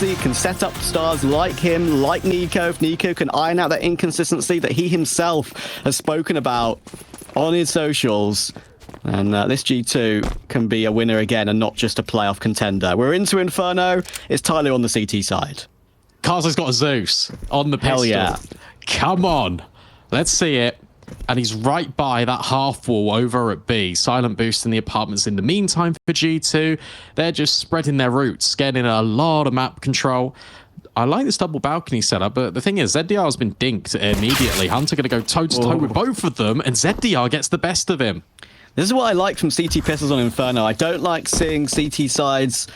Hooksy can set up stars like him, like Nico. If Nico can iron out that inconsistency that he himself has spoken about on his socials, and this G2 can be a winner again and not just a playoff contender. We're into Inferno. It's TYLOO on the CT side. Kaze's got a Zeus on the pistol. Hell yeah. Come on. Let's see it. And he's right by that half wall over at B. Silent boost in the apartments in the meantime for G2. They're just spreading their roots, getting a lot of map control. I like this double balcony setup, but the thing is, ZDR has been dinked immediately. Hunter going to go toe-to-toe with both of them, and ZDR gets the best of him. This is what I like from CT pistols on Inferno. I don't like seeing CT sides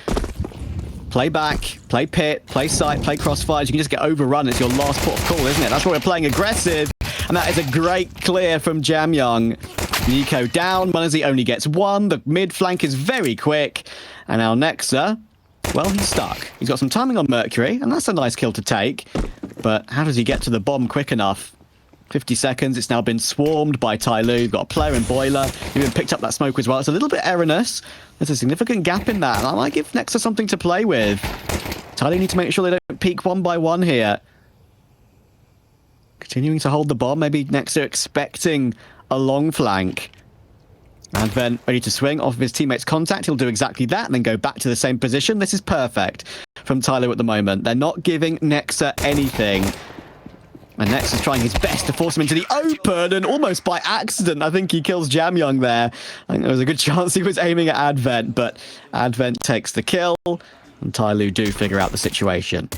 play back, play pit, play site, play crossfires. You can just get overrun. It's your last port of call, isn't it? That's why we're playing aggressive. And that is a great clear from JamYoung. Nico down. Munazi only gets one. The mid flank is very quick. And now Nexa, well, he's stuck. He's got some timing on Mercury, and that's a nice kill to take. But how does he get to the bomb quick enough? 50 seconds. It's now been swarmed by TYLOO. You've got a player in Boiler. He even picked up that smoke as well. It's a little bit erroneous. There's a significant gap in that. And I might give Nexa something to play with. TYLOO need to make sure they don't peek one by one here. Continuing to hold the bomb. Maybe Nexa expecting a long flank. Advent ready to swing off of his teammate's contact. He'll do exactly that and then go back to the same position. This is perfect from TYLOO at the moment. They're not giving Nexa anything. And Nexa's trying his best to force him into the open, and almost by accident, I think he kills JamYoung there. I think there was a good chance he was aiming at Advent, but Advent takes the kill, and TYLOO do figure out the situation.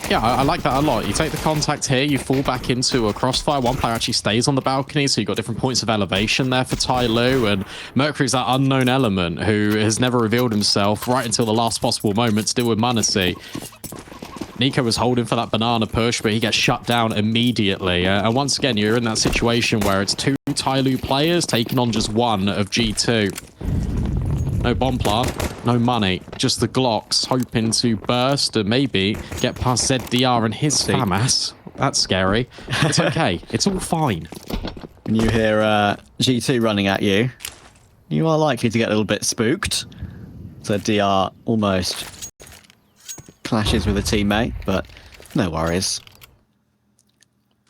Yeah, I like that a lot. You take the contact here, you fall back into a crossfire. One player actually stays on the balcony, so you've got different points of elevation there for TYLOO, and Mercury's that unknown element who has never revealed himself right until the last possible moment to deal with Munazi. Nico was holding for that banana push, but he gets shut down immediately. And once again, you're in that situation where it's two TYLOO players taking on just one of G2. No bomb plant, no money, just the Glocks hoping to burst and maybe get past ZDR and his FAMAS. That's scary. It's okay. It's all fine. When you hear G2 running at you, you are likely to get a little bit spooked. ZDR almost clashes with a teammate, but no worries.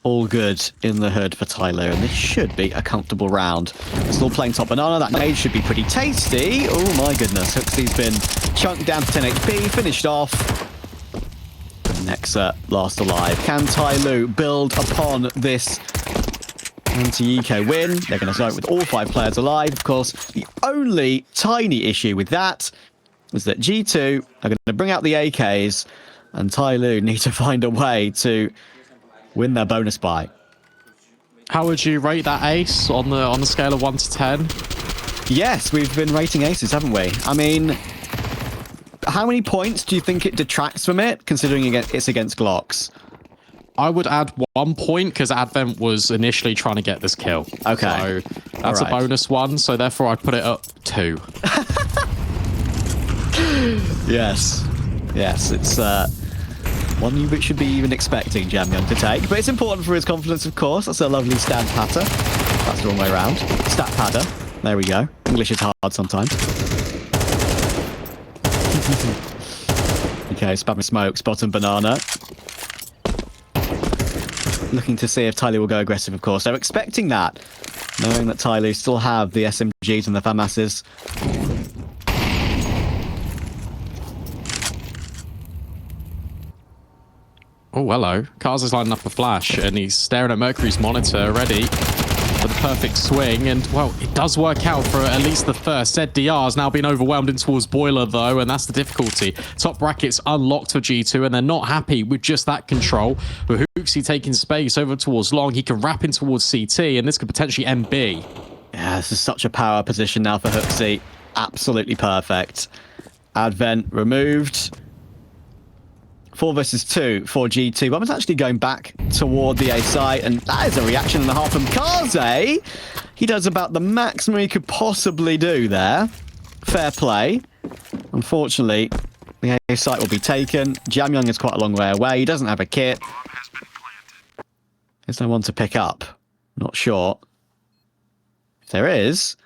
All good in the hood for TYLOO, and this should be a comfortable round. Still playing top banana. That nade should be pretty tasty. Oh my goodness. Hooksy's been chunked down to 10 HP, finished off. Nexa last alive. Can TYLOO build upon this anti-eco win? They're going to start with all 5 players alive. Of course, the only tiny issue with that is that G2 are going to bring out the AKs, and TYLOO need to find a way to win their bonus buy. How would you rate that ace on the scale of 1 to 10? Yes, we've been rating aces, haven't we? I mean, how many points do you think it detracts from it, considering it's against Glocks? I would add 1 point because Advent was initially trying to get this kill. Okay. So that's a bonus 1, so therefore I'd put it up 2. Yes. Yes, it's one you should be even expecting JamYoung to take. But it's important for his confidence, of course. That's a lovely stat patter. That's the wrong way around. Stat padder. There we go. English is hard sometimes. Okay, spamming smokes, bottom banana. Looking to see if TYLOO will go aggressive, of course. They're expecting that, knowing that TYLOO still have the SMGs and the FAMASs. Oh, hello. Kaze is lining up a flash, and he's staring at Mercury's monitor, ready for the perfect swing. And, well, it does work out for at least the first. ZDR has now been overwhelmed in towards Boiler, though, and that's the difficulty. Top brackets unlocked for G2, and they're not happy with just that control. With Hooksy taking space over towards Long, he can wrap in towards CT, and this could potentially end B. Yeah, this is such a power position now for Hooksy. Absolutely perfect. Advent removed. 4 versus 2 for G2. But I was actually going back toward the A site, and that is a reaction and a half from Kaze. He does about the maximum he could possibly do there. Fair play. Unfortunately, the A site will be taken. JamYoung is quite a long way away. He doesn't have a kit. There's no one to pick up. Not sure. If there is,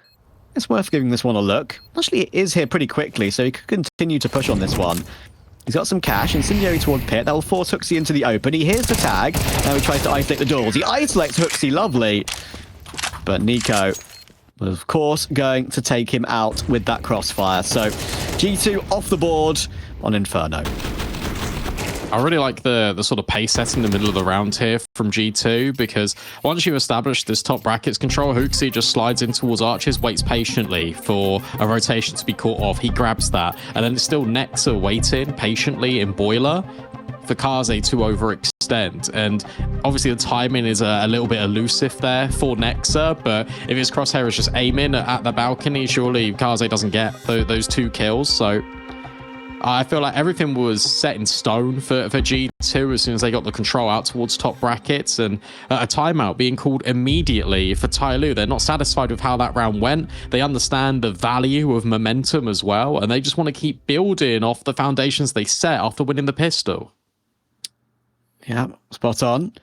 it's worth giving this one a look. Actually, it is here pretty quickly, so he could continue to push on this one. He's got some cash. Incendiary toward Pit. That will force Hooksy into the open. He hears the tag. Now he tries to isolate the doors. He isolates Hooksy. Lovely. But Nico was, of course, going to take him out with that crossfire. So G2 off the board on Inferno. I really like the sort of pace set in the middle of the round here from G2, because once you establish this top brackets control, Hooksy just slides in towards Arches, waits patiently for a rotation to be caught off. He grabs that, and then it's still Nexa waiting patiently in Boiler for Kaze to overextend. And obviously the timing is a little bit elusive there for Nexa, but if his crosshair is just aiming at the balcony, surely Kaze doesn't get those 2 kills. So I feel like everything was set in stone for G2 as soon as they got the control out towards top brackets, and a timeout being called immediately for TYLOO. They're not satisfied with how that round went. They understand the value of momentum as well, and they just want to keep building off the foundations they set after winning the pistol. Yeah, spot on.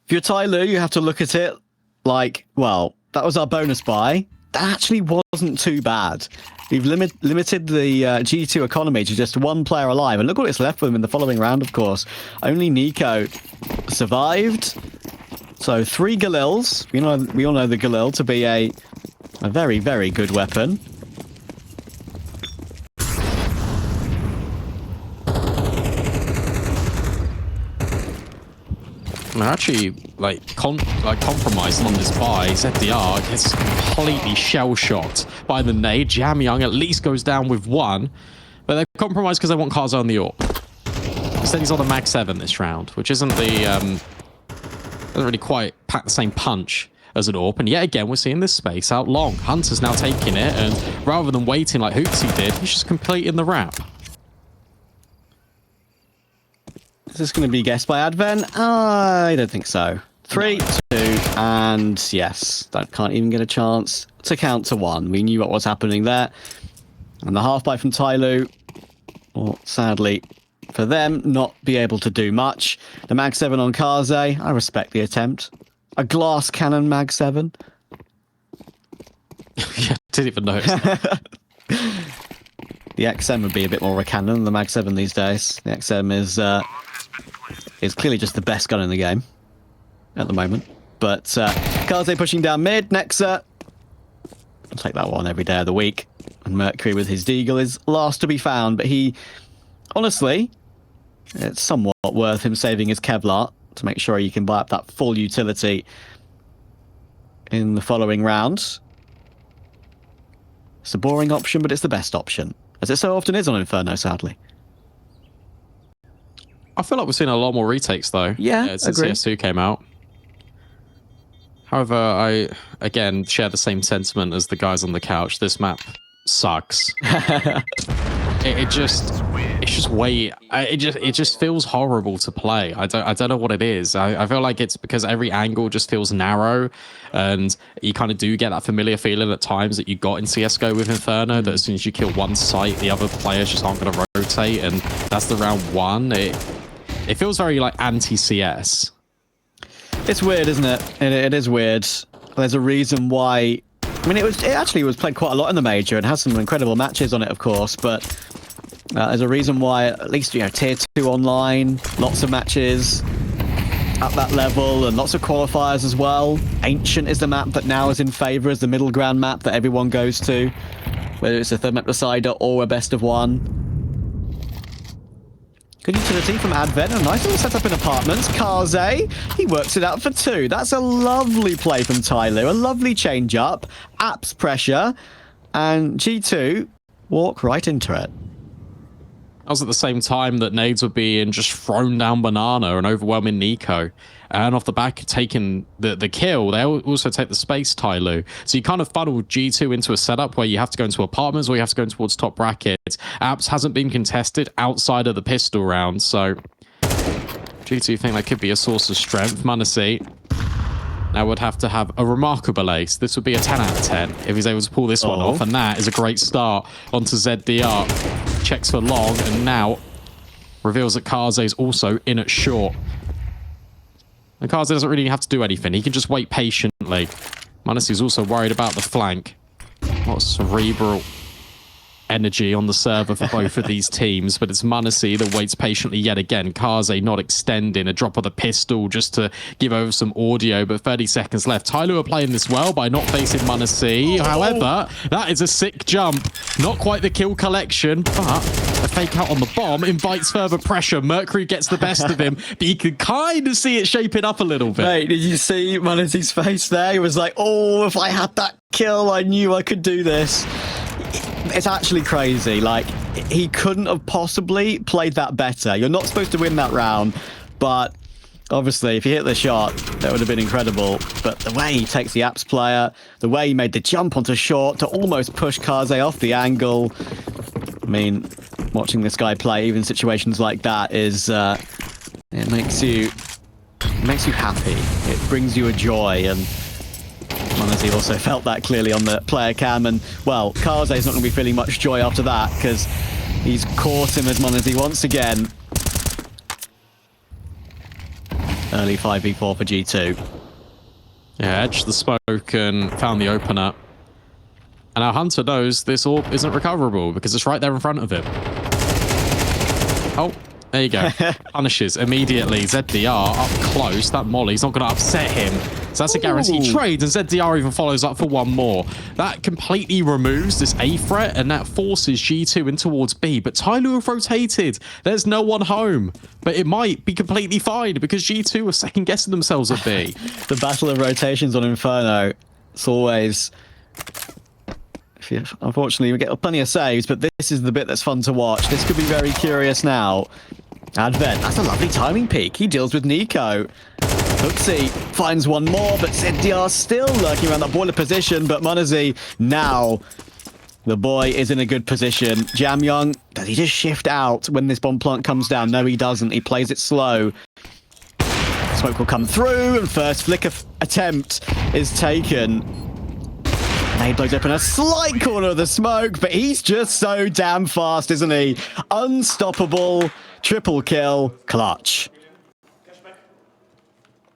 If you're TYLOO, you have to look at it like, well, that was our bonus buy. That actually wasn't too bad. We've limited the G2 economy to just 1 player alive. And look what it's left for them in the following round, of course. Only Nico survived. So 3 Galils. We all know the Galil to be a very, very good weapon. They're actually compromising on this buy. ZDR gets completely shell-shocked by the nade. JamYoung at least goes down with 1, but they're compromised because they want Kaze on the AWP. Instead, he's on the Mag 7 this round, which isn't the doesn't really quite pack the same punch as an AWP. And yet again, we're seeing this space out long. Hunter's now taking it, and rather than waiting like Hooksy did, he's just completing the wrap. Is this going to be guessed by Advent? I don't think so. 3, 2, and yes, that can't even get a chance to count to 1. We knew what was happening there. And the half buy from TYLOO, well, sadly for them, not be able to do much. The Mag 7 on Kaze, I respect the attempt. A glass cannon Mag 7. Yeah, didn't even notice that. The XM would be a bit more of a cannon than the Mag 7 these days. The XM is clearly just the best gun in the game at the moment. But Kaze pushing down mid. Nexa, I'll take that one every day of the week. And Mercury with his Deagle is last to be found. But he, honestly, it's somewhat worth him saving his Kevlar to make sure he can buy up that full utility in the following round. It's a boring option, but it's the best option, as it so often is on Inferno, sadly. I feel like we're seeing a lot more retakes, though. Yeah, since agree. CS2 came out. However, I, again, share the same sentiment as the guys on the couch. This map sucks. It just feels horrible to play. I don't know what it is. I feel like it's because every angle just feels narrow, and you kind of do get that familiar feeling at times that you got in CSGO with Inferno, that as soon as you kill one site, the other players just aren't going to rotate, and that's the round 1. It feels very like anti-CS. It's weird, isn't it? It is weird. There's a reason why. I mean, it actually was played quite a lot in the major and has some incredible matches on it, of course, but there's a reason why, at least, tier 2 online, lots of matches at that level and lots of qualifiers as well. Ancient is the map that now is in favor as the middle ground map that everyone goes to, whether it's a third map decider or a best of 1. Good utility from Advent. A nice little setup in apartments. Kaze, he works it out for 2. That's a lovely play from TYLOO. A lovely change up. Apps pressure. And G2 walk right into it. That was at the same time that nades were being just thrown down Banana and overwhelming Nico. And off the back of taking the kill, they also take the space, TYLOO. So you kind of funnel G2 into a setup where you have to go into apartments or you have to go towards top brackets. Apps hasn't been contested outside of the pistol round, so G2 think that could be a source of strength. Manasi now would have to have a remarkable ace. This would be a 10 out of 10 if he's able to pull this one off, and that is a great start onto ZDR. Checks for long, and now reveals that Kaze is also in at short. And Kaze doesn't really have to do anything. He can just wait patiently. Manasi's also worried about the flank. What a cerebral energy on the server for both of these teams, but it's m0NESY that waits patiently yet again. Kaze not extending, a drop of the pistol just to give over some audio, but 30 seconds left. TYLOO are playing this well by not facing m0NESY. However, that is a sick jump. Not quite the kill collection, but a fake out on the bomb invites further pressure. Mercury gets the best of him, but you can kind of see it shaping up a little bit. Mate, did you see m0NESY's face there? He was like, oh, if I had that kill, I knew I could do this. It's actually crazy. Like, he couldn't have possibly played that better. You're not supposed to win that round, but obviously, if you hit the shot, that would have been incredible. But the way he takes the apps player, the way he made the jump onto short to almost push Kaze off the angle. I mean, watching this guy play, even situations like that, is it makes you happy. It brings you a joy, and m0NESY also felt that clearly on the player cam. And well, Kaze's not going to be feeling much joy after that because he's caught him as m0NESY once again. Early 5v4 for G2. Yeah, edged the smoke and found the opener. And our Hunter knows this orb isn't recoverable because it's right there in front of him. Oh, there you go. Punishes immediately. ZDR up close. That molly's not going to upset him. So that's a guaranteed trade, and ZDR even follows up for one more. That completely removes this A threat, and that forces G2 in towards B. But TYLOO have rotated. There's no one home. But it might be completely fine because G2 are second-guessing themselves at B. The battle of rotations on Inferno. It's always... Unfortunately, we get plenty of saves, but this is the bit that's fun to watch. This could be very curious now. Advent, that's a lovely timing peak. He deals with Nico. Hooksy finds one more, but ZDR still lurking around that boiler position. But m0NESY, now the boy is in a good position. JamYoung, does he just shift out when this bomb plant comes down? No, he doesn't. He plays it slow. Smoke will come through, and first flicker attempt is taken. He blows open a slight corner of the smoke, but he's just so damn fast, isn't he? Unstoppable. Triple kill. Clutch.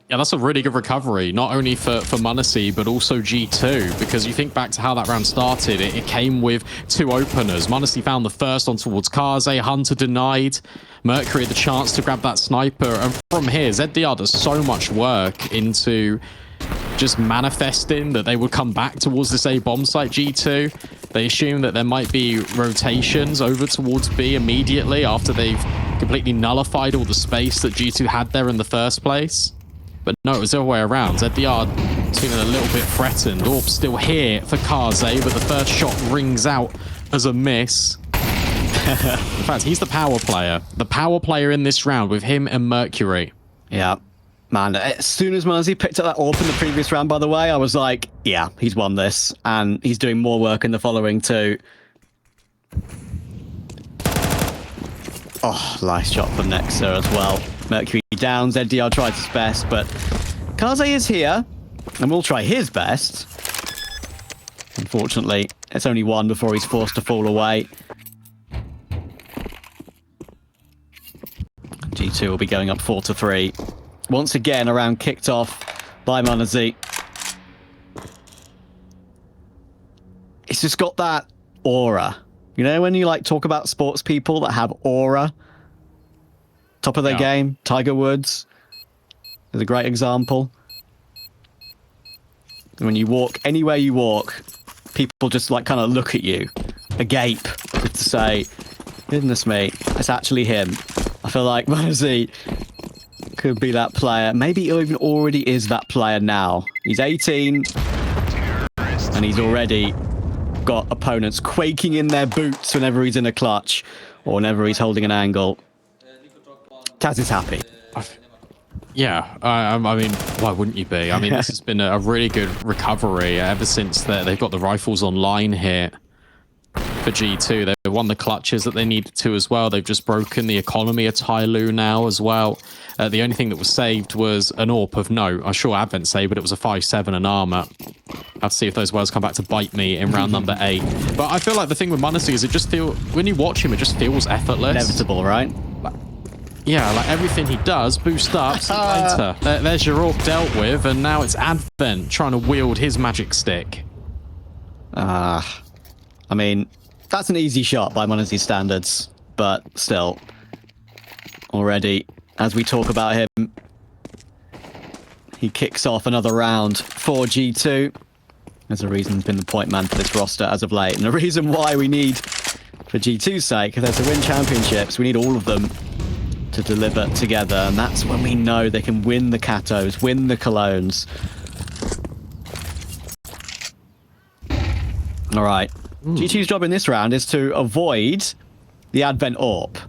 Yeah, that's a really good recovery, not only for m0NESY, but also G2, because you think back to how that round started, it came with two openers. m0NESY found the first on towards Kaze, Hunter denied, Mercury had the chance to grab that sniper, and from here, ZDR does so much work into just manifesting that they would come back towards this A bomb site, G2. They assume that there might be rotations over towards B immediately after they've completely nullified all the space that G2 had there in the first place. But no, it was the other way around. ZDR feeling a little bit threatened. Orb still here for Kaze, but the first shot rings out as a miss. In fact, he's the power player. The power player in this round with him and Mercury. Yeah. Man, as soon as m0NESY picked up that orb in the previous round, by the way, I was like, yeah, he's won this. And he's doing more work in the following too. Oh, nice shot from Nexa as well. Mercury down, ZDR tried his best, but Kaze is here, and will try his best. Unfortunately, it's only one before he's forced to fall away. G2 will be going up 4-3. Once again, a round kicked off by m0NESY. It's just got that aura. You know when you like talk about sports people that have aura? Top of their game. Tiger Woods is a great example. When you walk, anywhere you walk, people just like kind of look at you, agape, just to say, goodness me, it's actually him. I feel like m0NESY could be that player. Maybe he even already is that player now. He's 18, and he's already got opponents quaking in their boots whenever he's in a clutch or whenever he's holding an angle. Kaze is happy. Yeah, I mean, why wouldn't you be? I mean, this has been a really good recovery ever since they've got the rifles online here for G2. They've won the clutches that they needed to as well. They've just broken the economy of TYLOO now as well. The only thing that was saved was an AWP of note. I'm sure Advent saved, but it was a 5-7 and armor. I'll have to see if those words come back to bite me in round number 8. But I feel like the thing with m0NESY is it just feels, when you watch him, it just feels effortless. Inevitable, right? Yeah, like everything he does, boost up, see you later. There's your AWP dealt with, and now it's Advent trying to wield his magic stick. I mean, That's an easy shot by Monazzi standards, but still, already, as we talk about him, he kicks off another round for G2. There's a reason he's been the point man for this roster as of late, and the reason why we need, for G2's sake, if they're to win championships, we need all of them to deliver together, and that's when we know they can win the Katos, win the Colognes. All right. G2's job in this round is to avoid the Advent AWP.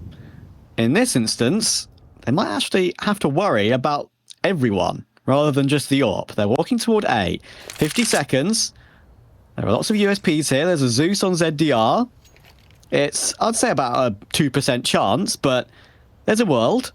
In this instance, they might actually have to worry about everyone rather than just the AWP. They're walking toward A. 50 seconds. There are lots of USPs here. There's a Zeus on ZDR. It's, I'd say, about a 2% chance, but there's a world.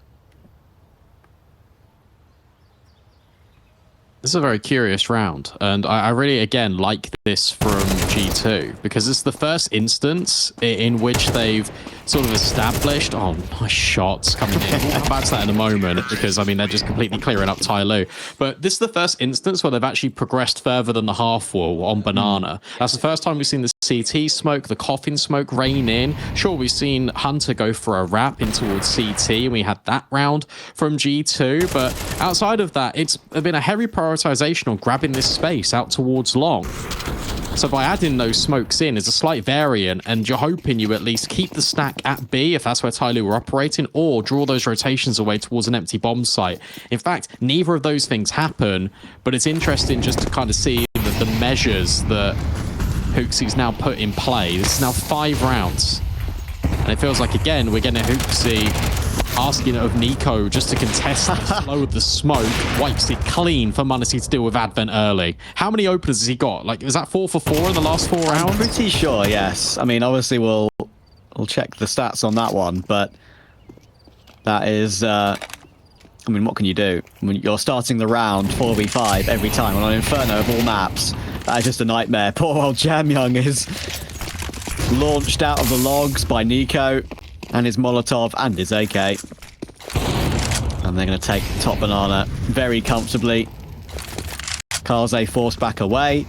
This is a very curious round, and I really, again, like this from G2, because it's the first instance in which they've sort of established... Oh, nice shots coming in. We'll come back to that in a moment, because, I mean, they're just completely clearing up TYLOO. But this is the first instance where they've actually progressed further than the half wall on Banana. That's the first time we've seen the CT smoke, the coffin smoke rain in. Sure, we've seen Hunter go for a wrap in towards CT, and we had that round from G2, but outside of that, it's been a heavy prioritization on grabbing this space out towards long. So by adding those smokes in is a slight variant, and you're hoping you at least keep the stack at B if that's where TYLOO were operating, or draw those rotations away towards an empty bomb site. In fact, neither of those things happen, but it's interesting just to kind of see the measures that Hooxie's now put in play. This is now 5 rounds. And it feels like, again, we're getting Hooxie asking of Nico just to contest the flow of the smoke, wipes it clean for Monazzi to deal with Advent early. How many openers has he got? Like, is that 4 for 4 in the last 4 rounds? I'm pretty sure, yes. I mean, obviously we'll check the stats on that one, but that is... I mean, what can you do? I mean, you're starting the round 4v5 every time, and on Inferno of all maps, that is just a nightmare. Poor old JamYoung is launched out of the logs by Nico and his Molotov and his AK. And they're going to take top Banana very comfortably. Kaze forced back away.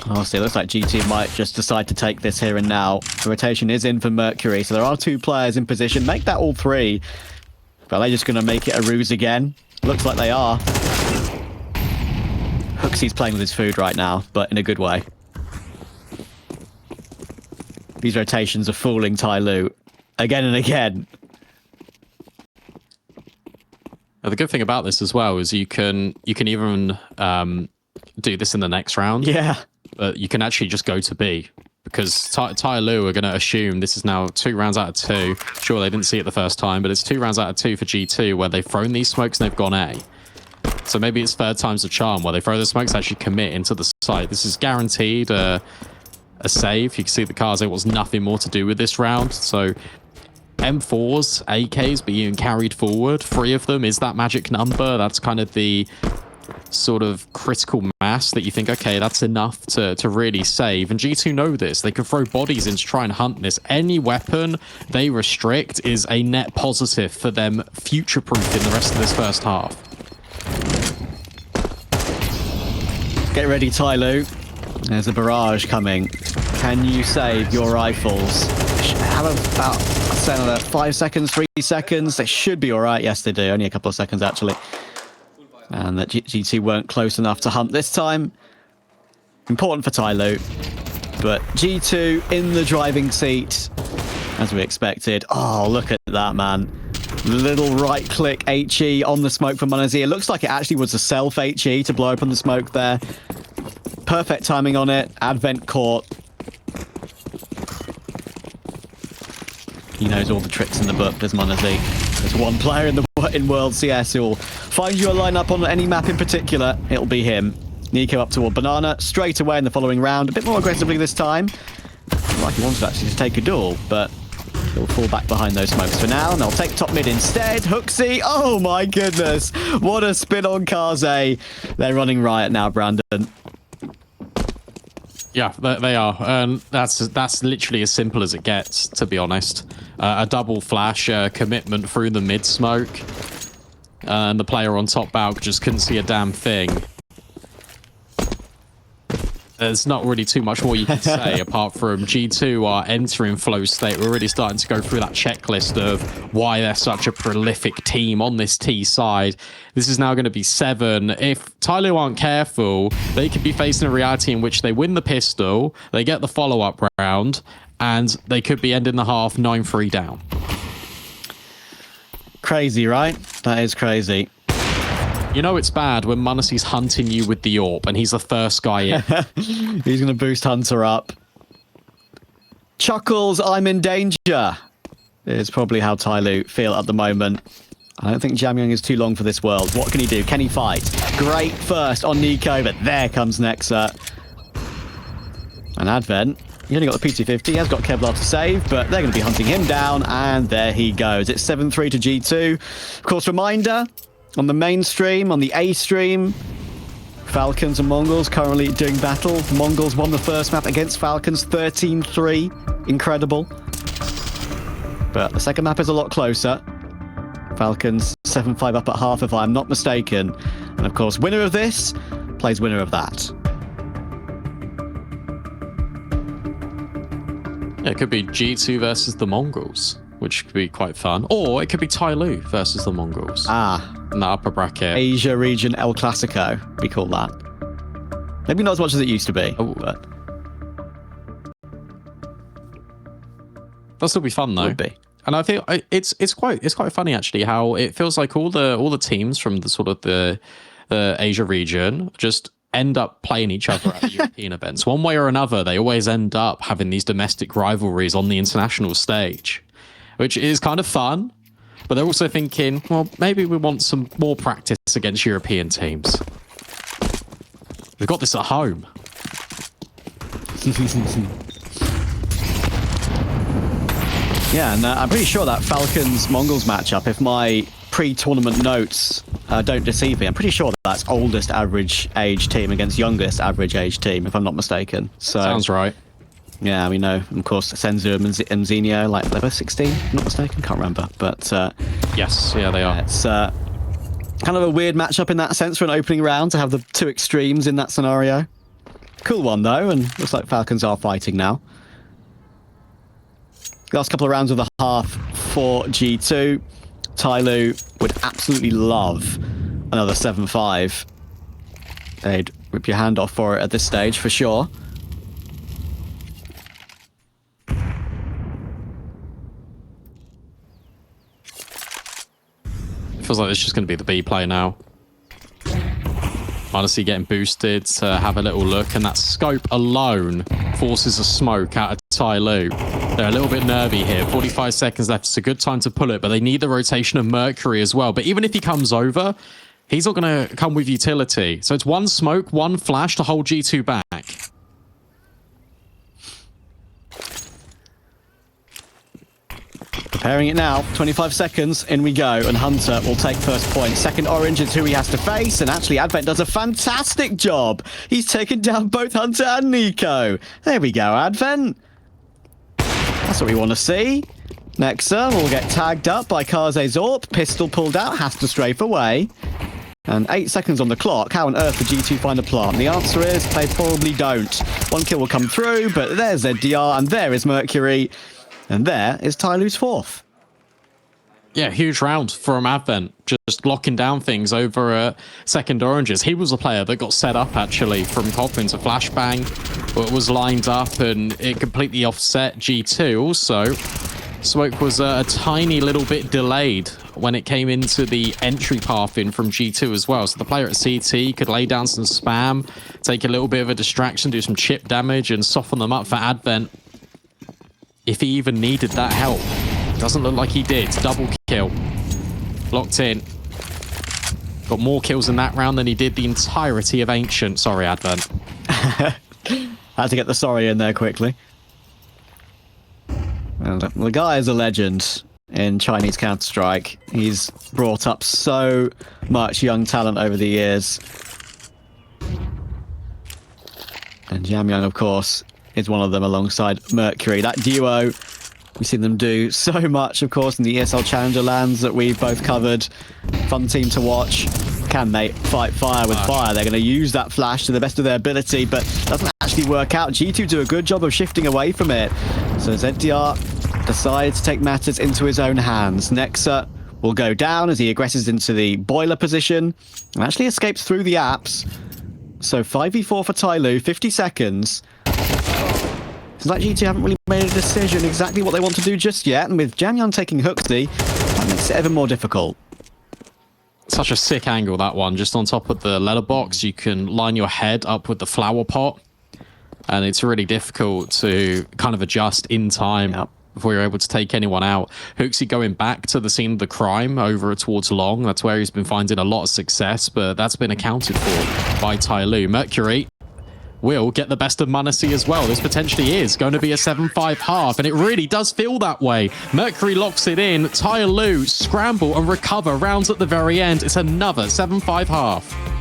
Honestly, it looks like G2 might just decide to take this here and now. The rotation is in for Mercury, so there are 2 players in position. Make that all 3. But are they just going to make it a ruse again? Looks like they are. Hooxie's playing with his food right now, but in a good way. These rotations are fooling TYLOO again and again. The good thing about this as well is you can even do this in the next round. Yeah. But you can actually just go to B, because TYLOO are going to assume this is now 2 rounds out of 2. Sure, they didn't see it the first time, but it's 2 rounds out of 2 for G2 where they've thrown these smokes and they've gone A. So maybe it's 3rd time's the charm where they throw the smokes, actually commit into the site. This is guaranteed a save. You can see the Kaze was nothing more to do with this round. So M4s, AKs being carried forward. 3 of them is that magic number. That's kind of the sort of critical mass that you think, okay, that's enough to really save. And G2 know this. They can throw bodies in to try and hunt this. Any weapon they restrict is a net positive for them future-proofing the rest of this first half. Get ready, TYLOO. There's a barrage coming. Can you save your rifles? Have about, I'd say, another 5 seconds, 3 seconds. They should be all right. Yes, they do. Only a couple of seconds, actually. And that G2 weren't close enough to hunt this time. Important for TYLOO. But G2 in the driving seat, as we expected. Oh, look at that, man. Little right-click HE on the smoke from Monazzi. It looks like it actually was a self-HE to blow open the smoke there. Perfect timing on it. Advent caught. He knows all the tricks in the book, does Monazzi. There's one player in World CS who will find you a lineup on any map in particular. It'll be him. Nico up toward Banana straight away in the following round. A bit more aggressively this time. Like he wanted actually to take a duel, but he'll fall back behind those smokes for now, and they'll take top mid instead. Hooxie, oh my goodness. What a spin on Kaze. They're running riot now, Brandon. Yeah, they are. That's literally as simple as it gets, to be honest. A double flash, commitment through the mid smoke. And the player on top balc just couldn't see a damn thing. there's not really too much more you can say apart from G2 are entering flow state. We're really starting to go through that checklist of why they're such a prolific team on this T side. This is now going to be 7. If TYLOO aren't careful, they could be facing a reality in which they win the pistol, they get the follow-up round, and they could be ending the half 9-3 down. Crazy, right? That is crazy. You know it's bad when m0NESY's hunting you with the AWP and he's the first guy in. He's going to boost Hunter up. Chuckles, I'm in danger. Is probably how TYLOO feel at the moment. I don't think JamYoung is too long for this world. What can he do? Can he fight? Great first on Nico, but there comes Nexa. And Advent, he only got the P250. He has got Kevlar to save, but they're going to be hunting him down, and there he goes. It's 7-3 to G2. Of course, reminder, on the main stream, on the A stream, Falcons and Mongols currently doing battle. Mongols won the first map against Falcons 13-3. Incredible. But the second map is a lot closer. Falcons 7-5 up at half, if I'm not mistaken. And of course, winner of this plays winner of that. Yeah, it could be G2 versus the Mongols, which could be quite fun. Or it could be TYLOO versus the Mongols. In the upper bracket. Asia region El Clasico, we call that. Maybe not as much as it used to be. But that'll still be fun though. Would be. And I think it's quite funny actually how it feels like all the teams from the sort of the Asia region just end up playing each other at the European events. One way or another, they always end up having these domestic rivalries on the international stage, which is kind of fun. But they're also thinking, well, maybe we want some more practice against European teams. We've got this at home. Yeah, and I'm pretty sure that Falcons-Mongols matchup, if my pre-tournament notes don't deceive me, I'm pretty sure that's oldest average age team against youngest average age team, if I'm not mistaken. So sounds right. Yeah, we know, of course, Senzu and Zenio, like, they're both 16, if I'm not mistaken, can't remember. But yes, yeah, they are. It's kind of a weird matchup in that sense for an opening round to have the two extremes in that scenario. Cool one, though, and looks like Falcons are fighting now. Last couple of rounds of the half for G2. TYLOO would absolutely love another 7-5. They'd rip your hand off for it at this stage, for sure. Feels like it's just going to be the B play now. Honestly, getting boosted to have a little look, and that scope alone forces a smoke out of TYLOO. They're a little bit nervy here. 45 seconds left. It's a good time to pull it, but they need the rotation of Mercury as well. But even if he comes over, he's not going to come with utility. So it's one smoke, one flash to hold G2 back. Preparing it now, 25 seconds, in we go, and Hunter will take first point. Second orange is who he has to face, and actually Advent does a fantastic job. He's taken down both Hunter and Nico. There we go, Advent. That's what we want to see. Nexa will get tagged up by Kaze's AWP, pistol pulled out, has to strafe away. And 8 seconds on the clock. How on earth did G2 find a plant? The answer is they probably don't. One kill will come through, but there's ZDR, and there is Mercury. And there is TYLOO's fourth. Yeah, huge round from Advent, just locking down things over second oranges. He was a player that got set up, actually, from Coffin to Flashbang, but was lined up, and it completely offset G2. Also, smoke was a tiny little bit delayed when it came into the entry path in from G2 as well. So the player at CT could lay down some spam, take a little bit of a distraction, do some chip damage, and soften them up for Advent. If he even needed that help. Doesn't look like he did. Double kill. Locked in. Got more kills in that round than he did the entirety of Ancient. Sorry, Advent. Had to get the sorry in there quickly. And the guy is a legend in Chinese Counter-Strike. He's brought up so much young talent over the years. And JamYoung, of course, is one of them alongside Mercury. That duo, we've seen them do so much, of course, in the ESL Challenger lands that we've both covered. Fun team to watch. Can they fight fire with fire? They're going to use that flash to the best of their ability, but doesn't actually work out. G2 do a good job of shifting away from it. So ZDR decides to take matters into his own hands. Nexa will go down as he aggresses into the boiler position and actually escapes through the apps. So 5v4 for TYLOO, 50 seconds. Seems like G2 haven't really made a decision exactly what they want to do just yet, and with JamYoung taking Hooksy, that makes it ever more difficult. Such a sick angle, that one. Just on top of the letterbox, you can line your head up with the flower pot, and it's really difficult to kind of adjust in time before you're able to take anyone out. Hooksy going back to the scene of the crime over towards Long. That's where he's been finding a lot of success, but that's been accounted for by TYLOO. Mercury will get the best of m0NESY as well. This potentially is going to be a 7-5 half, and it really does feel that way. Mercury locks it in. TYLOO scramble and recover rounds at the very end. It's another 7-5 half.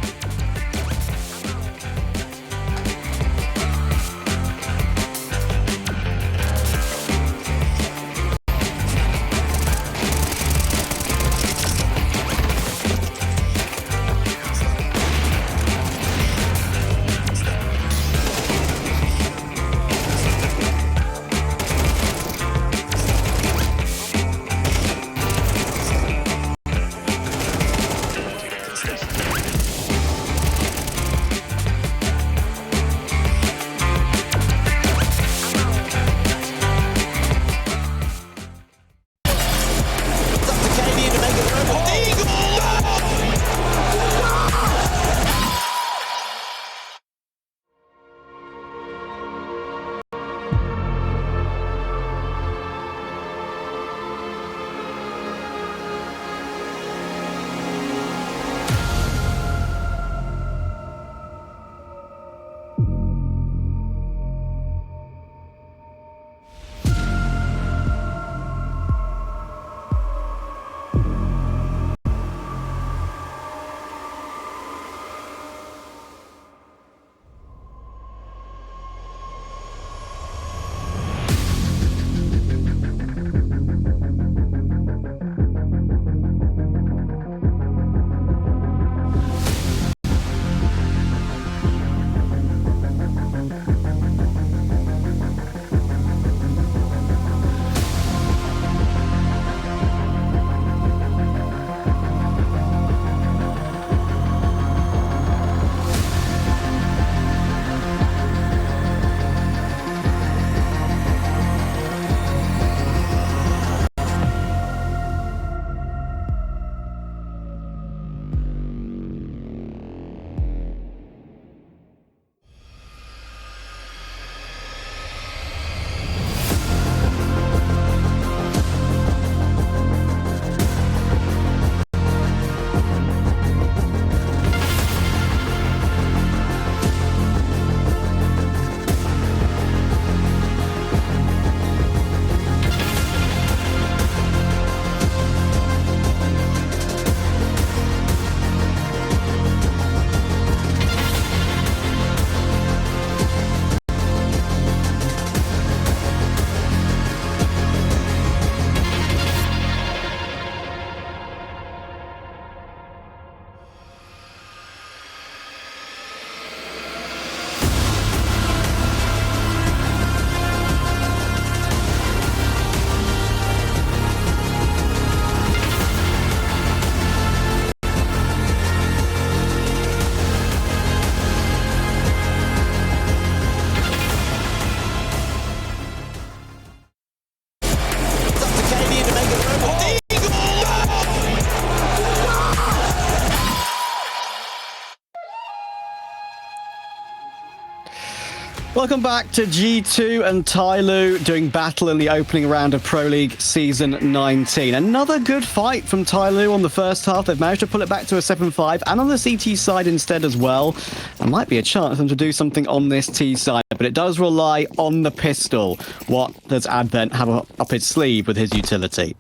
Welcome back to G2 and TYLOO doing battle in the opening round of Pro League Season 19. Another good fight from TYLOO on the first half. They've managed to pull it back to a 7-5 and on the CT side instead as well. There might be a chance for them to do something on this T side, but it does rely on the pistol. What does Advent have up his sleeve with his utility?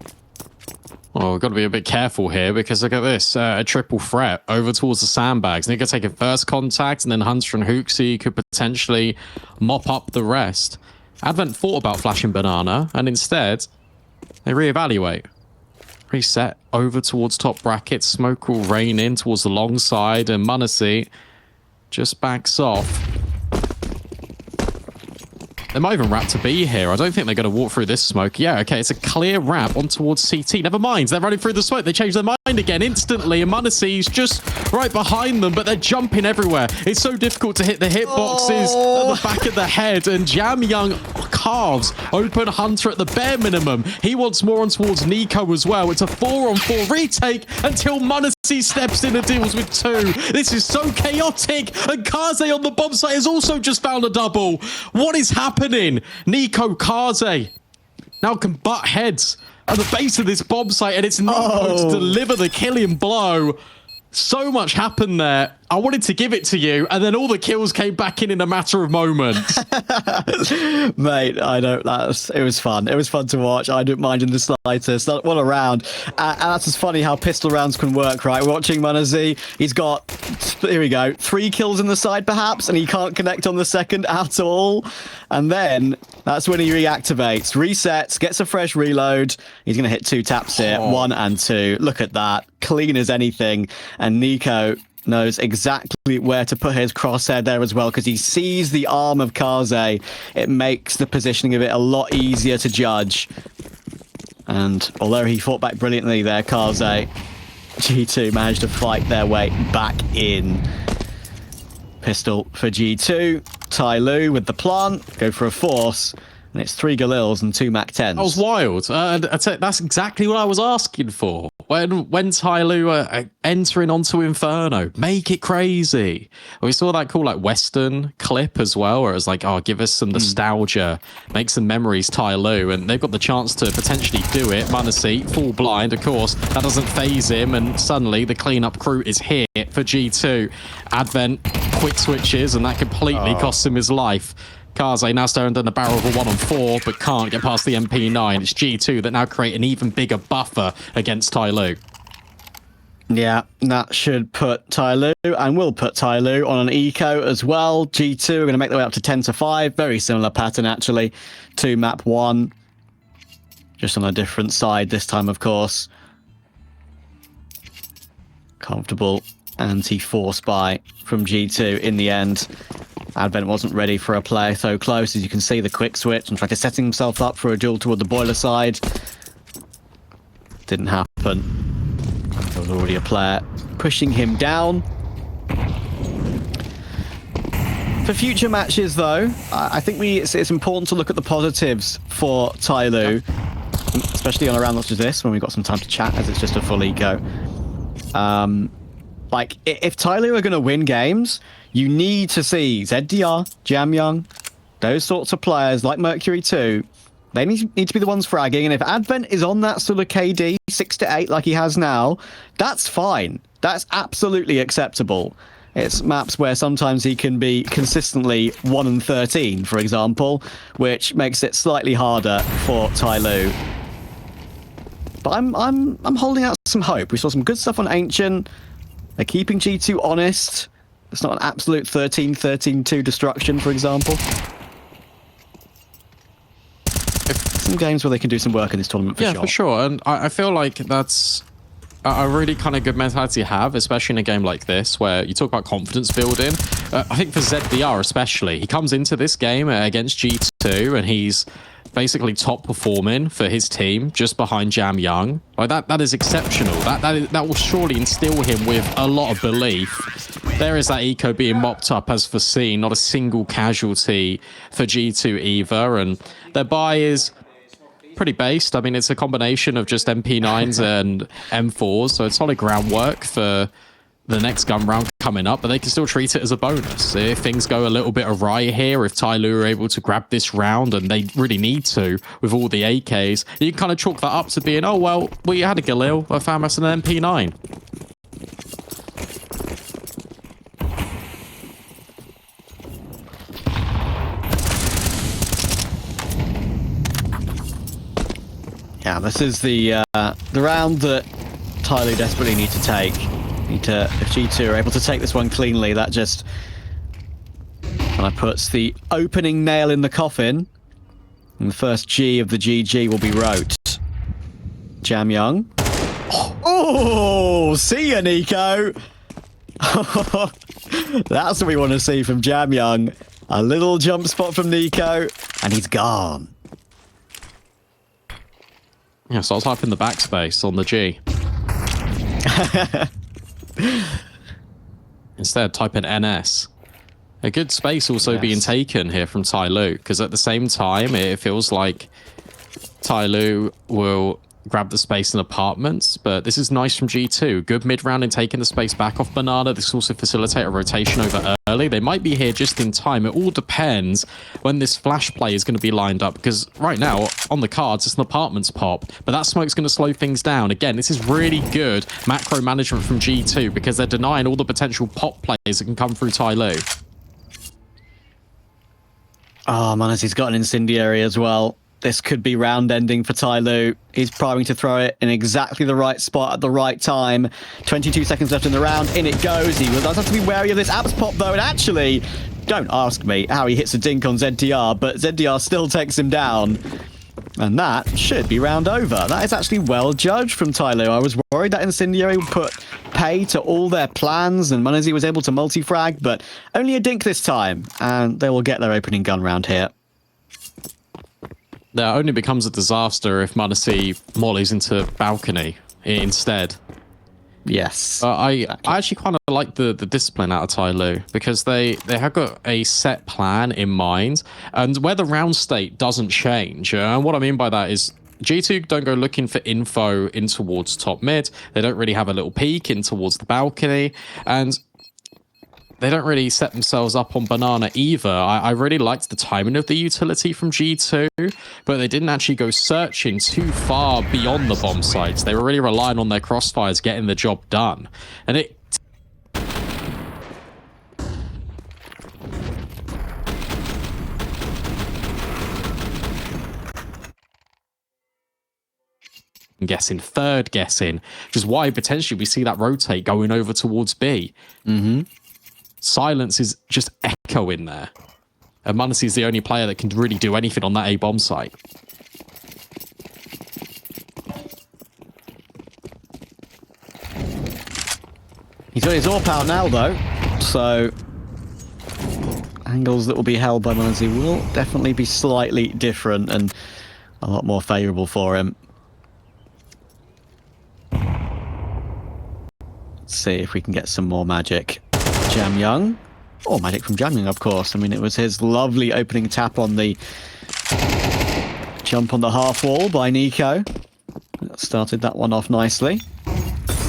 Oh, we've got to be a bit careful here because look at this. A triple threat over towards the sandbags. They could take a first contact and then Hunter and Hooksy could potentially mop up the rest. Advent thought about flashing banana and instead they reevaluate. Reset over towards top bracket. Smoke will rain in towards the long side, and m0NESY just backs off. They might even wrap to B here. I don't think they're going to walk through this smoke. Yeah, okay, it's a clear wrap on towards CT. Never mind, they're running through the smoke. They change their mind again instantly, and m0NESY's just right behind them, but they're jumping everywhere. It's so difficult to hit the hitboxes at the back of the head, and JamYoung carves open Hunter at the bare minimum. He wants more on towards NiKo as well. It's a 4-on-4 retake until m0NESY steps in and deals with 2. This is so chaotic, and Kaze on the bomb site has also just found a double. What is happening? NiKo, Kaze now can butt heads at the base of this bomb site, and it's NiKo to deliver the killing blow. So much happened there. I wanted to give it to you, and then all the kills came back in a matter of moments. Mate, I know it was fun. It was fun to watch. I didn't mind in the slightest. What a round. And that's just funny how pistol rounds can work, right? We're watching m0NESY. He's got, here we go, 3 kills in the side perhaps, and he can't connect on the second at all. And then that's when he reactivates, resets, gets a fresh reload. He's going to hit 2 taps here, 1 and 2. Look at that. Clean as anything. And NiKo knows exactly where to put his crosshair there as well, because he sees the arm of Kaze. It makes the positioning of it a lot easier to judge. And although he fought back brilliantly there, Kaze, G2 managed to fight their way back in. Pistol for G2. TYLOO with the plant, go for a force. And it's 3 Galils and 2 MAC-10s. That was wild. That's exactly what I was asking for. When TYLOO are entering onto Inferno, make it crazy. We saw that cool like Western clip as well, where it was like, oh, give us some nostalgia, make some memories, TYLOO, and they've got the chance to potentially do it. m0NESY, full blind, of course, that doesn't phase him, and suddenly the cleanup crew is here for G2. Advent, quick switches, and that completely costs him his life. Kaze now staring down the barrel of a 1-on-4, but can't get past the MP9. It's G2 that now create an even bigger buffer against TYLOO. Yeah, that should put TYLOO, and will put TYLOO on an eco as well. G2 are going to make their way up to 10-5. Very similar pattern, actually, to map 1. Just on a different side this time, of course. Comfortable anti-force buy from G2 in the end. Advent wasn't ready for a play so close. As you can see, the quick switch and tried to set himself up for a duel toward the boiler side. Didn't happen. There was already a player pushing him down. For future matches, though, I think it's important to look at the positives for TYLOO, especially on a round such as this, when we've got some time to chat, as it's just a full eco. Like, if TYLOO are going to win games, you need to see ZDR, JamYoung, those sorts of players like Mercury 2. They need to be the ones fragging, and if Advent is on that sort of KD 6-8 like he has now, that's fine. That's absolutely acceptable. It's maps where sometimes he can be consistently 1-13, for example, which makes it slightly harder for TYLOO. But I'm holding out some hope. We saw some good stuff on Ancient. They're keeping G2 honest. It's not an absolute 13-13-2 destruction, for example. Some games where they can do some work in this tournament, for sure. Yeah, for sure. And I feel like that's a really kind of good mentality to have, especially in a game like this, where you talk about confidence building. I think for ZDR especially, he comes into this game against G2, and he's basically top performing for his team, just behind JamYoung. Like that is exceptional. That will surely instill him with a lot of belief. There is that eco being mopped up as foreseen, not a single casualty for G2 either, and their buy is pretty based. I mean, it's a combination of just MP9s and M4s, so it's solid groundwork for the next gun round coming up, but they can still treat it as a bonus. If things go a little bit awry here, if TYLOO are able to grab this round, and they really need to with all the AKs, you can kind of chalk that up to being, oh, well, we had a Galil, a FAMAS, and an MP9. Yeah, this is the round that TYLOO desperately need to take. If G2 are able to take this one cleanly, that just kind of puts the opening nail in the coffin. And the first G of the GG will be wrote. JamYoung Oh, see ya, Nico. That's what we want to see from JamYoung. A little jump spot from Nico, and he's gone. Yeah, so I'll type in the backspace on the G. Instead, type in NS. A good space also being taken here from TYLOO, because at the same time, it feels like TYLOO will grab the space in apartments, but this is nice from G2. Good mid-round in taking the space back off Banana. This will also facilitate a rotation over early. They might be here just in time. It all depends when this flash play is going to be lined up, because right now, on the cards, it's an apartments pop, but that smoke's going to slow things down. Again, this is really good macro management from G2, because they're denying all the potential pop plays that can come through TYLOO. Oh, man, he's got an incendiary as well. This could be round ending for TYLOO. He's priming to throw it in exactly the right spot at the right time. 22 seconds left in the round. In it goes. He does have to be wary of this apps pop, though. And actually, don't ask me how he hits a dink on ZTR, but ZTR still takes him down. And that should be round over. That is actually well judged from TYLOO. I was worried that incendiary would put pay to all their plans, and m0NESY was able to multi-frag, but only a dink this time. And they will get their opening gun round here. That only becomes a disaster if m0NESY mollies into balcony instead. Yes. I actually kind of like the discipline out of TYLOO, because they have got a set plan in mind, and where the round state doesn't change. And what I mean by that is G2 don't go looking for info in towards top mid. They don't really have a little peek in towards the balcony, and they don't really set themselves up on Banana either. I really liked the timing of the utility from G2, but they didn't actually go searching too far beyond the bomb sites. They were really relying on their crossfires getting the job done. And it... guessing, third guessing, which is why potentially we see that rotate going over towards B. Silence is just echoing there. And m0NESY is the only player that can really do anything on that A bomb site. He's got his AWP out now, though, so angles that will be held by m0NESY will definitely be slightly different and a lot more favourable for him. Let's see if we can get some more magic. JamYoung. Oh, magic from JamYoung, of course. I mean, it was his lovely opening tap on the jump on the half wall by Nico. That started that one off nicely.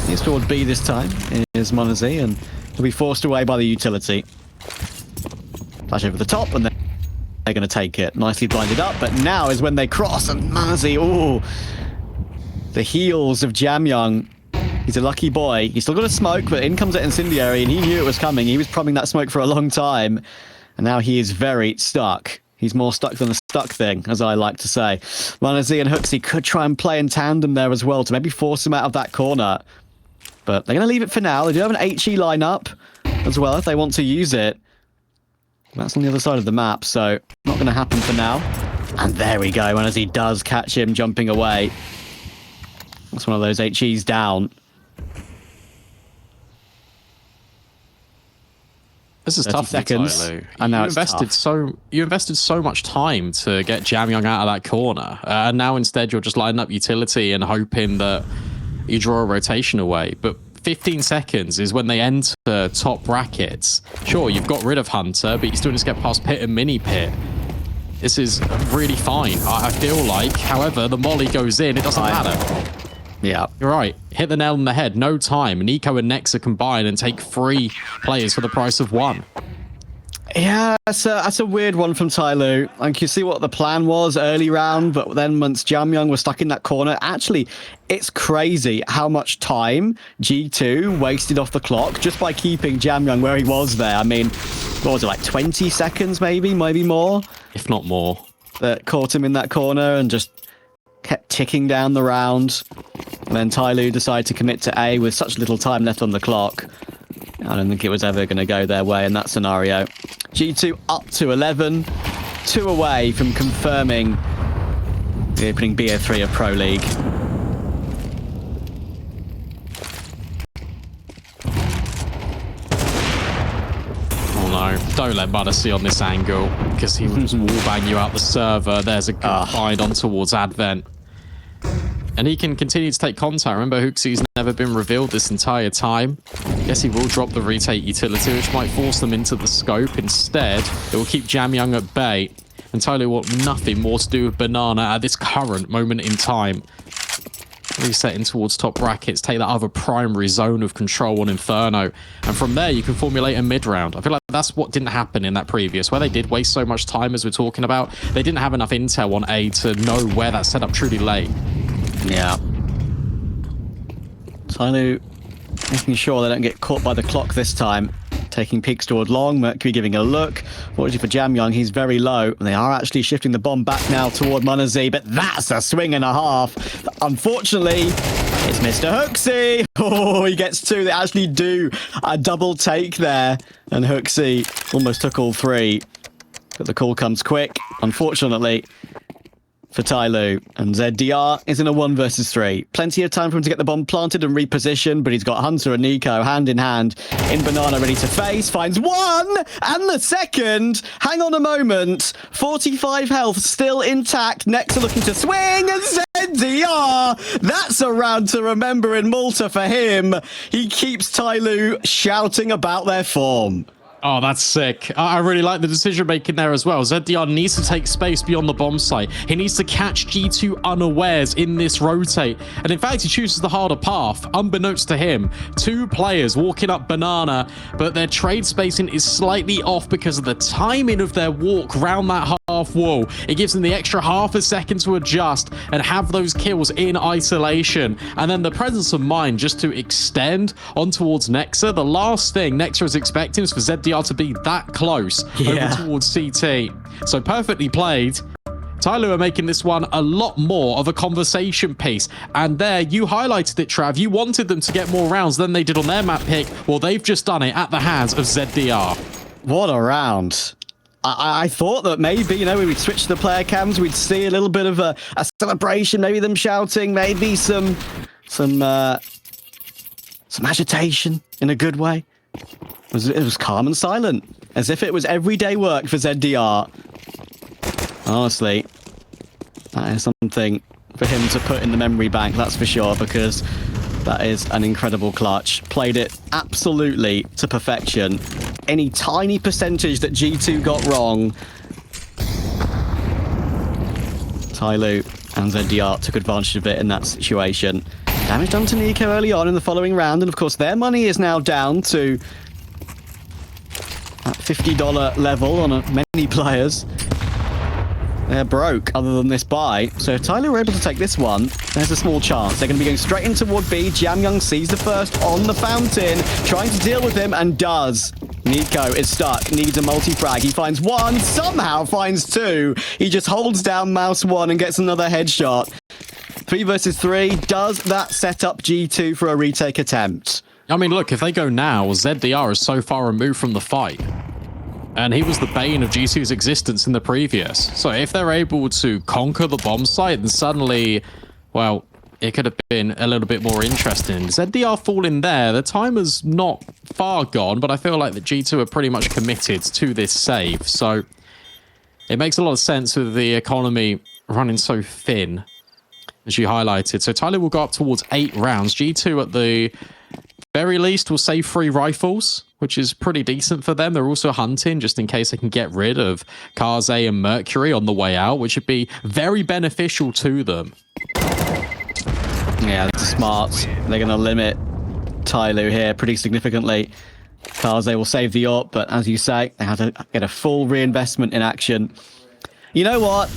He's toward B this time, is m0NESY, and he'll be forced away by the utility. Flash over the top, and then they're going to take it. Nicely blinded up, but now is when they cross, and m0NESY, ooh. The heels of JamYoung. He's a lucky boy. He's still got a smoke, but in comes that incendiary, and he knew it was coming. He was probing that smoke for a long time, and now he is very stuck. He's more stuck than a stuck thing, as I like to say. m0NESY and HooXi could try and play in tandem there as well to maybe force him out of that corner. But they're going to leave it for now. They do have an HE lineup as well if they want to use it. That's on the other side of the map, so not going to happen for now. And there we go, m0NESY does catch him jumping away. That's one of those HEs down. This is tough, seconds. TYLOO. I know You invested so much time to get JamYoung out of that corner, and now instead you're just lining up utility and hoping that you draw a rotation away. But 15 seconds is when they enter top brackets. Sure, you've got rid of Hunter, but you still just get past Pit and Mini Pit. This is really fine, I feel like. However, the molly goes in, it doesn't matter. Yeah. You're right. Hit the nail on the head. No time. Nico and Nexa combine and take 3 players for the price of 1. Yeah, that's a weird one from TYLOO. Like, you see what the plan was early round, but then once JamYoung was stuck in that corner, actually, it's crazy how much time G2 wasted off the clock just by keeping JamYoung where he was there. I mean, what was it, like 20 seconds maybe more? If not more. That caught him in that corner and just kept ticking down the round. And then TYLOO decided to commit to A with such little time left on the clock. I don't think it was ever going to go their way in that scenario. G2 up to 11, 2 away from confirming the opening BO3 of Pro League. Don't let Butter on this angle, because he will just wallbang you out the server. There's a good find on towards Advent. And he can continue to take contact. Remember, Hooksy's never been revealed this entire time. Yes, he will drop the retake utility, which might force them into the scope. Instead, it will keep JamYoung at bay. And TYLOO want nothing more to do with Banana at this current moment in time. Resetting towards top brackets, take that other primary zone of control on Inferno. And from there, you can formulate a mid-round. I feel like that's what didn't happen in that previous, where they did waste so much time, as we're talking about. They didn't have enough intel on A to know where that setup truly lay. Yeah. TYLOO making sure they don't get caught by the clock this time. Taking peeks toward long, Mercury giving a look. Fortunately for JamYoung, he's very low. They are actually shifting the bomb back now toward Munazi, but that's a swing and a half. Unfortunately, it's Mr. Hooksy. Oh, he gets two. They actually do a double take there, and Hooksy almost took all three. But the call comes quick, unfortunately, for TYLOO, and ZDR is in a 1 versus 3. Plenty of time for him to get the bomb planted and repositioned, but he's got Hunter and Nico hand in hand in Banana ready to face. Finds one and the second. Hang on a moment. 45 health still intact. Next are looking to swing, and ZDR. That's a round to remember in Malta for him. He keeps TYLOO shouting about their form. Oh, that's sick. I really like the decision making there as well. ZDR needs to take space beyond the bomb site. He needs to catch G2 unawares in this rotate. And in fact, he chooses the harder path. Unbeknownst to him, two players walking up Banana, but their trade spacing is slightly off because of the timing of their walk round that half wall. It gives them the extra half a second to adjust and have those kills in isolation. And then the presence of mind just to extend on towards Nexa. The last thing Nexa was expecting was for ZDR to be that close over towards CT. So perfectly played. TYLOO are making this one a lot more of a conversation piece. And there, you highlighted it, Trav. You wanted them to get more rounds than they did on their map pick. Well, they've just done it at the hands of ZDR. What a round. I thought that maybe, you know, when we'd switch to the player cams, we'd see a little bit of a celebration, maybe them shouting, maybe some agitation in a good way. It was calm and silent, as if it was everyday work for ZDR. Honestly, that is something for him to put in the memory bank, that's for sure, because that is an incredible clutch. Played it absolutely to perfection. Any tiny percentage that G2 got wrong, TYLOO and ZDR took advantage of it in that situation. Damage done to Nico early on in the following round, and of course their money is now down to that $50 level on many players. They're broke other than this buy. So if TYLOO were able to take this one, there's a small chance. They're going to be going straight in toward B. JamYoung sees the first on the fountain, trying to deal with him, and does. Nico is stuck, needs a multi-frag. He finds one, somehow finds two. He just holds down mouse one and gets another headshot. 3 versus 3. Does that set up G2 for a retake attempt? I mean, look, if they go now, ZDR is so far removed from the fight. And he was the bane of G2's existence in the previous. So if they're able to conquer the bomb site, then suddenly, well, it could have been a little bit more interesting. ZDR falling there, the timer's not far gone, but I feel like the G2 are pretty much committed to this save. So it makes a lot of sense with the economy running so thin, as you highlighted. So TYLOO will go up towards 8 rounds. G2 at the very least will save 3 rifles, which is pretty decent for them. They're also hunting just in case they can get rid of Kaze and Mercury on the way out, which would be very beneficial to them. Yeah, that's smart. They're going to limit TYLOO here pretty significantly. Kaze will save the AWP, but as you say, they have to get a full reinvestment in action. You know what?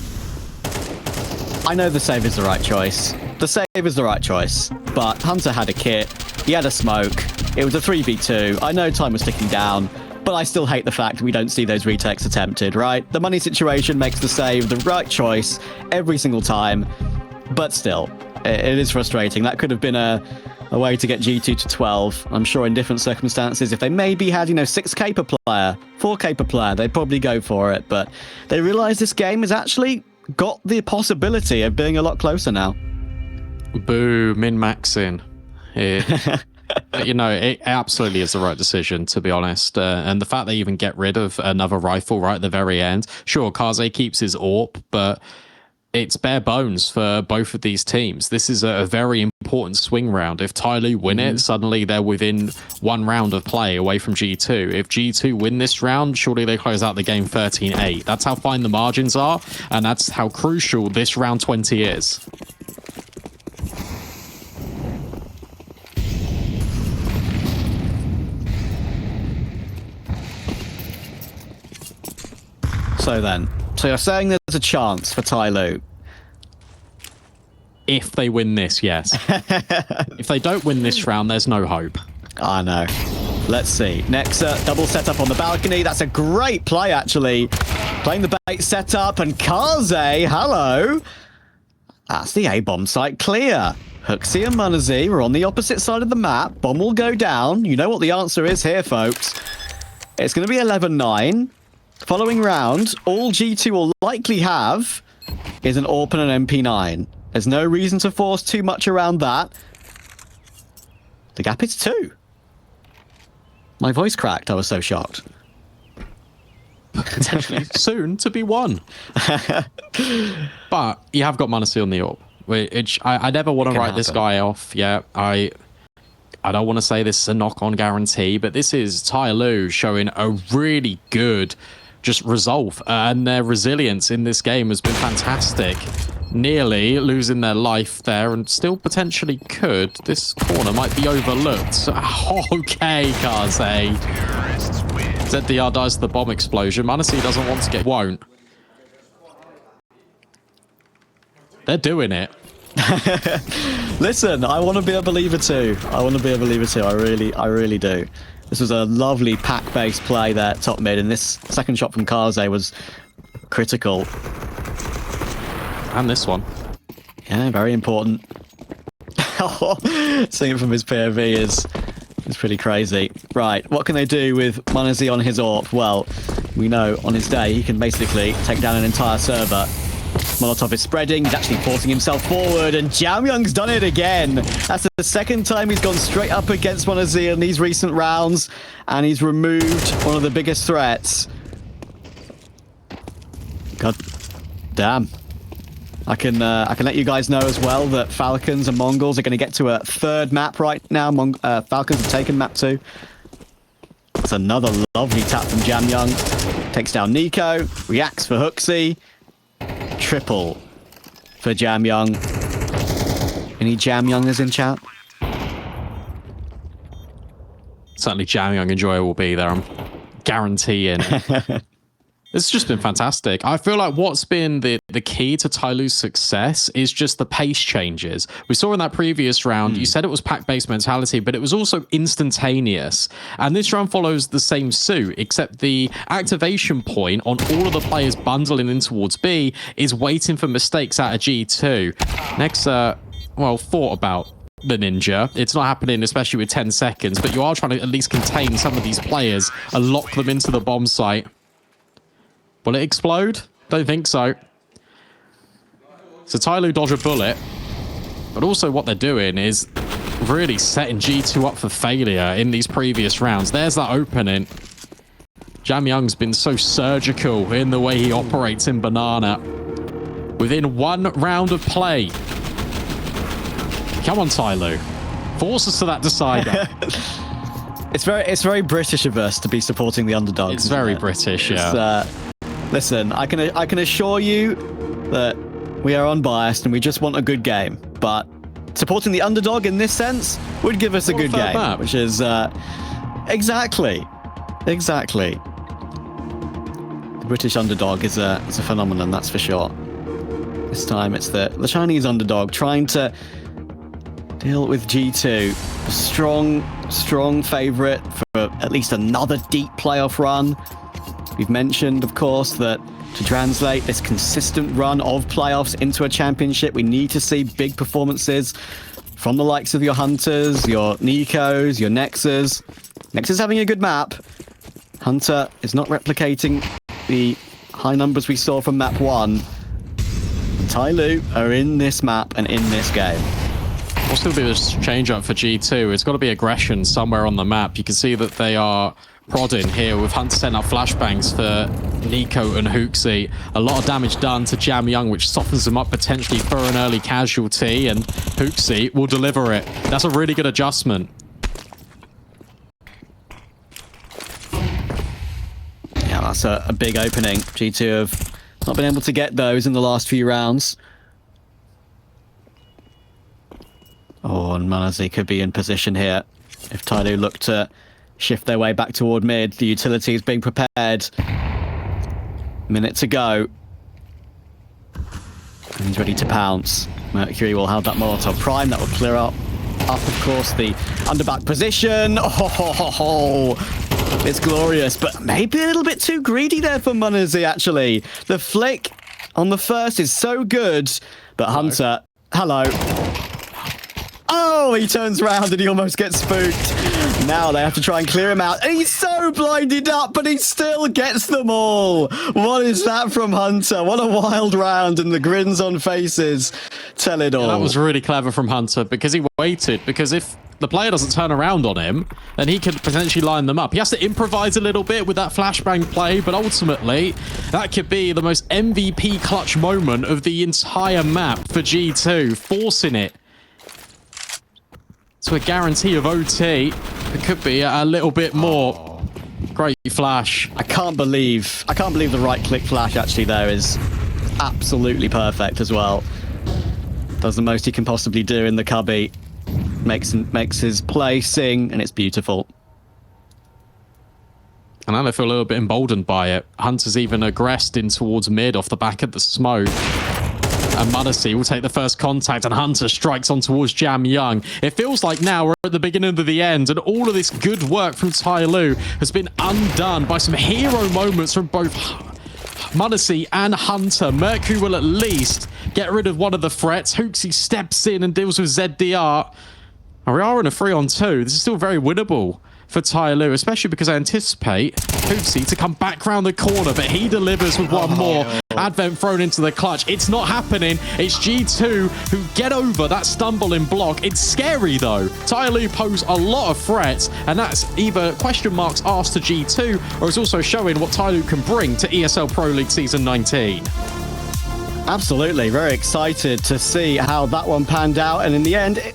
I know the save is the right choice. The save is the right choice, but Hunter had a kit. He had a smoke. It was a 3v2. I know time was ticking down, but I still hate the fact we don't see those retakes attempted, right? The money situation makes the save the right choice every single time, but still, it is frustrating. That could have been a way to get G2 to 12. I'm sure in different circumstances, if they maybe had, 6k per player, 4k per player, they'd probably go for it, but they realize this game has actually got the possibility of being a lot closer now. Boo, min-maxing here. But, you know, it absolutely is the right decision, to be honest. And the fact they even get rid of another rifle right at the very end. Sure, Kaze keeps his AWP, but it's bare bones for both of these teams. This is a very important swing round. If TYLOO win it, suddenly they're within 1 round of play away from G2. If G2 win this round, surely they close out the game 13-8. That's how fine the margins are, and that's how crucial this round 20 is. So then, so you're saying there's a chance for TYLOO? If they win this, yes. If they don't win this round, there's no hope. I know. Let's see. Nexa, double setup on the balcony. That's a great play, actually. Playing the bait setup, and Kaze, hello. That's the A-bomb site clear. Hooksy and Munazy are on the opposite side of the map. Bomb will go down. You know what the answer is here, folks. It's going to be 11-9. Following round, all G2 will likely have is an AWP and an MP9. There's no reason to force too much around that. The gap is 2. My voice cracked. I was so shocked. Potentially soon to be 1. But you have got Munacy on the AWP. Which I never want to write this guy off. Yeah, I don't want to say this is a knock-on guarantee, but this is TYLOO showing a really good just resolve, and their resilience in this game has been fantastic. Nearly losing their life there, and still potentially could. This corner might be overlooked. Okay, Kaze. ZDR dies to the bomb explosion. Munacy doesn't want to get... Won't. They're doing it. Listen, I want to be a believer too. I want to be a believer too. I really do. This was a lovely pack-based play there, top mid, and this second shot from Kaze was critical. And this one. Yeah, very important. Seeing it from his POV is pretty crazy. Right, what can they do with Munazy on his AWP? Well, we know on his day he can basically take down an entire server. Molotov is spreading, he's actually forcing himself forward, and JamYoung's done it again. That's the second time he's gone straight up against Munazy in these recent rounds, and he's removed one of the biggest threats. God damn. I can let you guys know as well that Falcons and Mongols are going to get to a 3rd map right now. Falcons have taken map 2. That's another lovely tap from JamYoung. Takes down Nico, reacts for Hooksy. Triple for JamYoung. Any JamYoungers in chat? Certainly JamYoung Enjoy will be there, I'm guaranteeing. It's just been fantastic. I feel like what's been the key to TYLOO's success is just the pace changes. We saw in that previous round, you said it was pack-based mentality, but it was also instantaneous. And this round follows the same suit, except the activation point on all of the players bundling in towards B is waiting for mistakes out of G2. Nexa, well, thought about the ninja. It's not happening, especially with 10 seconds, but you are trying to at least contain some of these players and lock them into the bomb site. Will it explode? Don't think so. So TYLOO dodge a bullet, but also what they're doing is really setting G2 up for failure in these previous rounds. There's that opening. JamYoung's been so surgical in the way he operates in Banana. Within 1 round of play. Come on, TYLOO. Force us to that decider. It's very British of us to be supporting the underdogs. It's very British, yeah. Listen, I can assure you that we are unbiased and we just want a good game. But supporting the underdog in this sense would give us a good game, which is exactly. The British underdog is a phenomenon, that's for sure. This time it's the Chinese underdog trying to deal with G2, a strong favorite for at least another deep playoff run. We've mentioned, of course, that to translate this consistent run of playoffs into a championship, we need to see big performances from the likes of your Hunters, your Nikos, your Nexas. Nexa's having a good map. Hunter is not replicating the high numbers we saw from map 1. TYLOO are in this map and in this game. We'll still do this change up for G2. It's got to be aggression somewhere on the map. You can see that they are prodding here with Hunter setting up flashbangs for Nico and Hooksy. A lot of damage done to JamYoung, which softens them up potentially for an early casualty, and Hooksy will deliver it. That's a really good adjustment. Yeah, that's a big opening. G2 have not been able to get those in the last few rounds. Oh, and Manazi could be in position here. If TYLOO look to shift their way back toward mid, the utility is being prepared. Minute to go. And he's ready to pounce. Mercury will have that Molotov Prime. That will clear up, of course, the underback position. Oh, it's glorious, but maybe a little bit too greedy there for Manazi, actually. The flick on the first is so good, but Hunter, hello. Oh, he turns around and he almost gets spooked. Now they have to try and clear him out. And he's so blinded up, but he still gets them all. What is that from Hunter? What a wild round, and the grins on faces tell it all. Yeah, that was really clever from Hunter because he waited. Because if the player doesn't turn around on him, then he could potentially line them up. He has to improvise a little bit with that flashbang play, but ultimately, that could be the most MVP clutch moment of the entire map for G2, forcing it to a guarantee of OT. It could be a little bit more. Great flash. I can't believe the right click flash actually there is absolutely perfect as well. Does the most he can possibly do in the cubby. Makes his play sing, and it's beautiful. And I feel a little bit emboldened by it. Hunter's even aggressed in towards mid off the back of the smoke. And Manazi will take the first contact, and Hunter strikes on towards JamYoung. It feels like now we're at the beginning of the end, and all of this good work from TYLOO has been undone by some hero moments from both Manazi and Hunter. Mercury will at least get rid of one of the threats. Hooksy steps in and deals with ZDR. And we are in a 3-on-2. This is still very winnable for TYLOO, especially because I anticipate Hooksy to come back round the corner, but he delivers with one more. Advent thrown into the clutch. It's not happening. It's G2 who get over that stumbling block. It's scary though. TYLOO pose a lot of threats, and that's either question marks asked to G2, or it's also showing what TYLOO can bring to ESL Pro League Season 19. Absolutely. Very excited to see how that one panned out, and in the end,